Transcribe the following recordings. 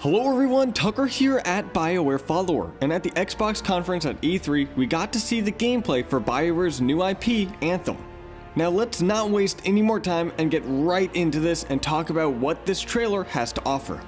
Hello everyone, Tucker here at Bioware Follower, and at the Xbox conference at E3, we got to see the gameplay for Bioware's new IP, Anthem. Now let's not waste any more time and get right into this and talk about what this trailer has to offer.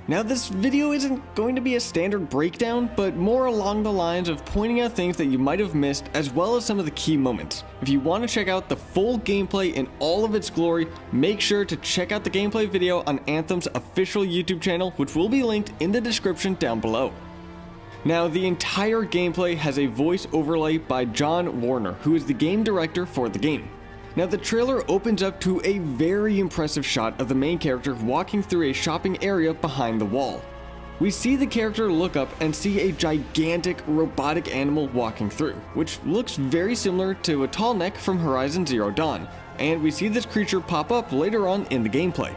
Now this video isn't going to be a standard breakdown, but more along the lines of pointing out things that you might have missed as well as some of the key moments. If you want to check out the full gameplay in all of its glory, make sure to check out the gameplay video on Anthem's official YouTube channel, which will be linked in the description down below. Now the entire gameplay has a voice overlay by John Warner, who is the game director for the game. Now the trailer opens up to a very impressive shot of the main character walking through a shopping area behind the wall. We see the character look up and see a gigantic robotic animal walking through, which looks very similar to a tall neck from Horizon Zero Dawn, and we see this creature pop up later on in the gameplay.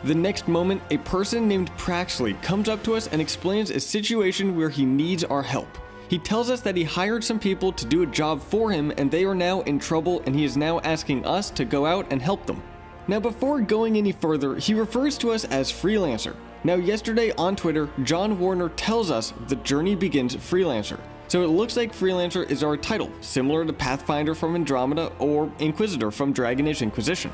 The next moment, a person named Praxley comes up to us and explains a situation where he needs our help. He tells us that he hired some people to do a job for him and they are now in trouble, and he is now asking us to go out and help them. Now before going any further, he refers to us as Freelancer. Now yesterday on Twitter, John Warner tells us the journey begins Freelancer. So it looks like Freelancer is our title, similar to Pathfinder from Andromeda or Inquisitor from Dragon Age Inquisition.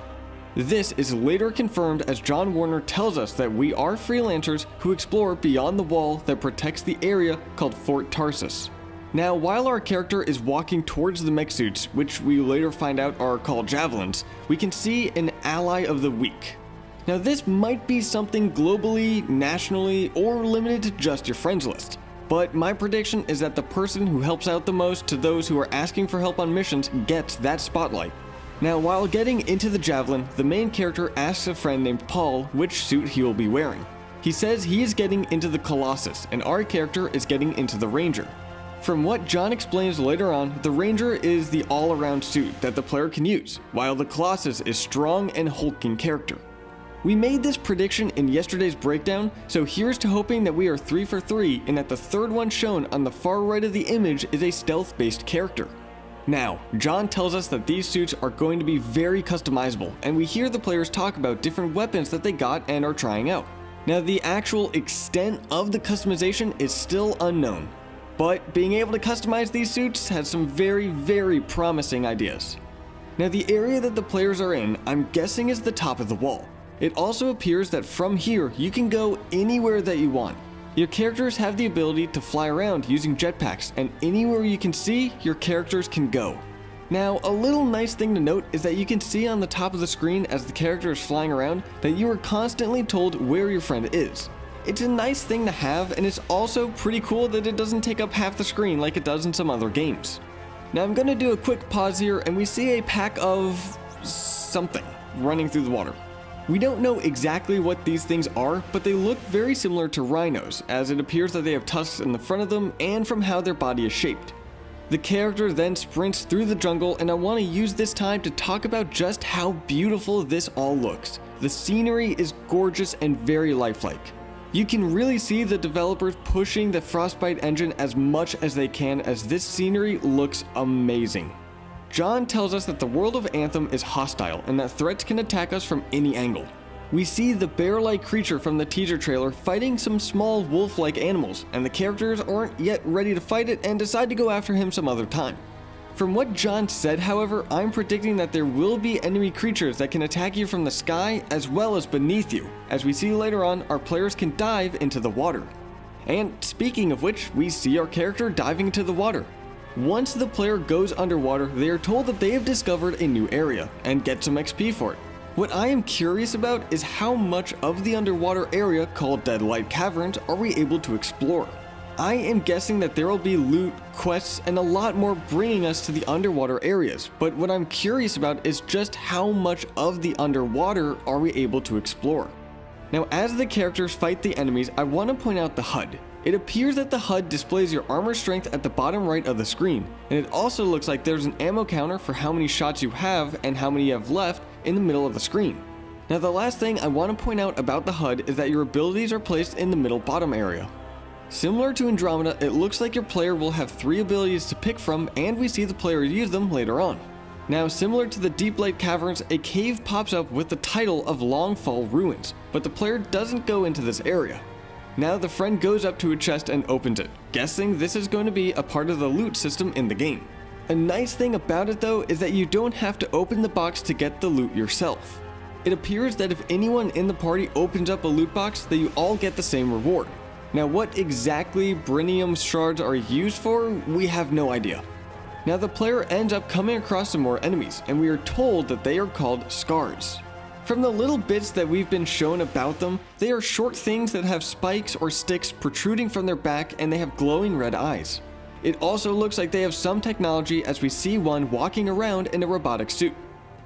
This is later confirmed as John Warner tells us that we are freelancers who explore beyond the wall that protects the area called Fort Tarsus. Now, while our character is walking towards the mech suits, which we later find out are called javelins, we can see an ally of the week. Now this might be something globally, nationally, or limited to just your friends list. But my prediction is that the person who helps out the most to those who are asking for help on missions gets that spotlight. Now, while getting into the javelin, the main character asks a friend named Paul which suit he will be wearing. He says he is getting into the Colossus, and our character is getting into the Ranger. From what John explains later on, the Ranger is the all-around suit that the player can use, while the Colossus is strong and hulking character. We made this prediction in yesterday's breakdown, so here's to hoping that we are 3 for 3 and that the third one shown on the far right of the image is a stealth-based character. Now, John tells us that these suits are going to be very customizable, and we hear the players talk about different weapons that they got and are trying out. Now, the actual extent of the customization is still unknown, but being able to customize these suits has some very promising ideas. Now, the area that the players are in, I'm guessing is the top of the wall. It also appears that from here, you can go anywhere that you want. Your characters have the ability to fly around using jetpacks, and anywhere you can see, your characters can go. Now, a little nice thing to note is that you can see on the top of the screen as the character is flying around that you are constantly told where your friend is. It's a nice thing to have, and it's also pretty cool that it doesn't take up half the screen like it does in some other games. Now I'm going to do a quick pause here, and we see a pack of something running through the water. We don't know exactly what these things are, but they look very similar to rhinos, as it appears that they have tusks in the front of them and from how their body is shaped. The character then sprints through the jungle, and I want to use this time to talk about just how beautiful this all looks. The scenery is gorgeous and very lifelike. You can really see the developers pushing the Frostbite engine as much as they can, as this scenery looks amazing. John tells us that the world of Anthem is hostile and that threats can attack us from any angle. We see the bear-like creature from the teaser trailer fighting some small wolf-like animals, and the characters aren't yet ready to fight it and decide to go after him some other time. From what John said, however, I'm predicting that there will be enemy creatures that can attack you from the sky as well as beneath you. As we see later on, our players can dive into the water. And speaking of which, we see our character diving into the water. Once the player goes underwater, they are told that they have discovered a new area and get some XP for it. What I am curious about is how much of the underwater area called Deadlight Caverns are we able to explore. I am guessing that there will be loot, quests, and a lot more bringing us to the underwater areas, but what I'm curious about is just how much of the underwater are we able to explore. Now, as the characters fight the enemies, I want to point out the HUD. It appears that the HUD displays your armor strength at the bottom right of the screen, and it also looks like there's an ammo counter for how many shots you have and how many you have left in the middle of the screen. Now, the last thing I want to point out about the HUD is that your abilities are placed in the middle bottom area. Similar to Andromeda, it looks like your player will have 3 abilities to pick from, and we see the player use them later on. Now, similar to the Deep Light Caverns, a cave pops up with the title of Longfall Ruins, but the player doesn't go into this area. Now the friend goes up to a chest and opens it, guessing this is going to be a part of the loot system in the game. A nice thing about it though is that you don't have to open the box to get the loot yourself. It appears that if anyone in the party opens up a loot box, that you all get the same reward. Now what exactly Brinium shards are used for, we have no idea. Now the player ends up coming across some more enemies, and we are told that they are called scars. From the little bits that we've been shown about them, they are short things that have spikes or sticks protruding from their back, and they have glowing red eyes. It also looks like they have some technology, as we see one walking around in a robotic suit.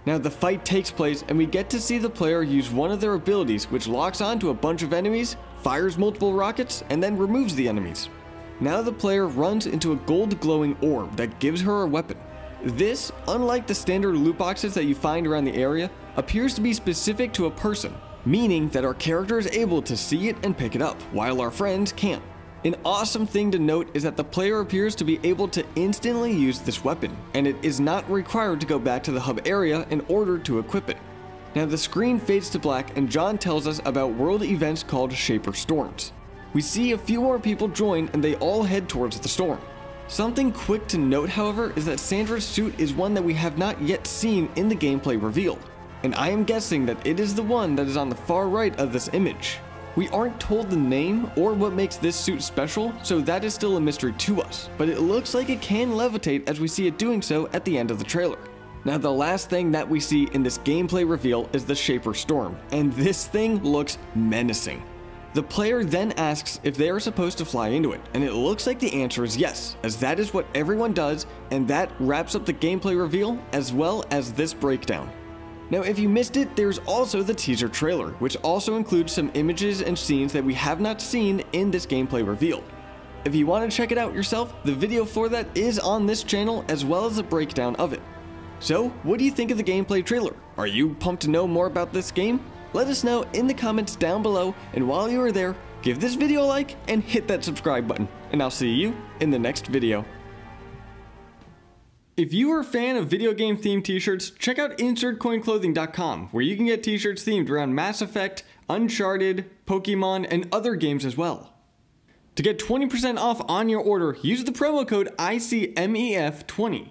Now the fight takes place, and we get to see the player use one of their abilities, which locks onto a bunch of enemies, fires multiple rockets, and then removes the enemies. Now the player runs into a gold glowing orb that gives her a weapon. This, unlike the standard loot boxes that you find around the area, appears to be specific to a person, meaning that our character is able to see it and pick it up, while our friends can't. An awesome thing to note is that the player appears to be able to instantly use this weapon, and it is not required to go back to the hub area in order to equip it. Now the screen fades to black, and John tells us about world events called Shaper Storms. We see a few more people join, and they all head towards the storm. Something quick to note, however, is that Sandra's suit is one that we have not yet seen in the gameplay reveal, and I am guessing that it is the one that is on the far right of this image. We aren't told the name or what makes this suit special, so that is still a mystery to us, but it looks like it can levitate as we see it doing so at the end of the trailer. Now the last thing that we see in this gameplay reveal is the Shaper Storm, and this thing looks menacing. The player then asks if they are supposed to fly into it, and it looks like the answer is yes, as that is what everyone does, and that wraps up the gameplay reveal as well as this breakdown. Now if you missed it, there's also the teaser trailer, which also includes some images and scenes that we have not seen in this gameplay reveal. If you want to check it out yourself, the video for that is on this channel as well as a breakdown of it. So what do you think of the gameplay trailer? Are you pumped to know more about this game? Let us know in the comments down below, and while you are there, give this video a like and hit that subscribe button, and I'll see you in the next video. If you are a fan of video game themed t-shirts, check out InsertCoinClothing.com, where you can get t-shirts themed around Mass Effect, Uncharted, Pokemon, and other games as well. To get 20% off on your order, use the promo code ICMEF20.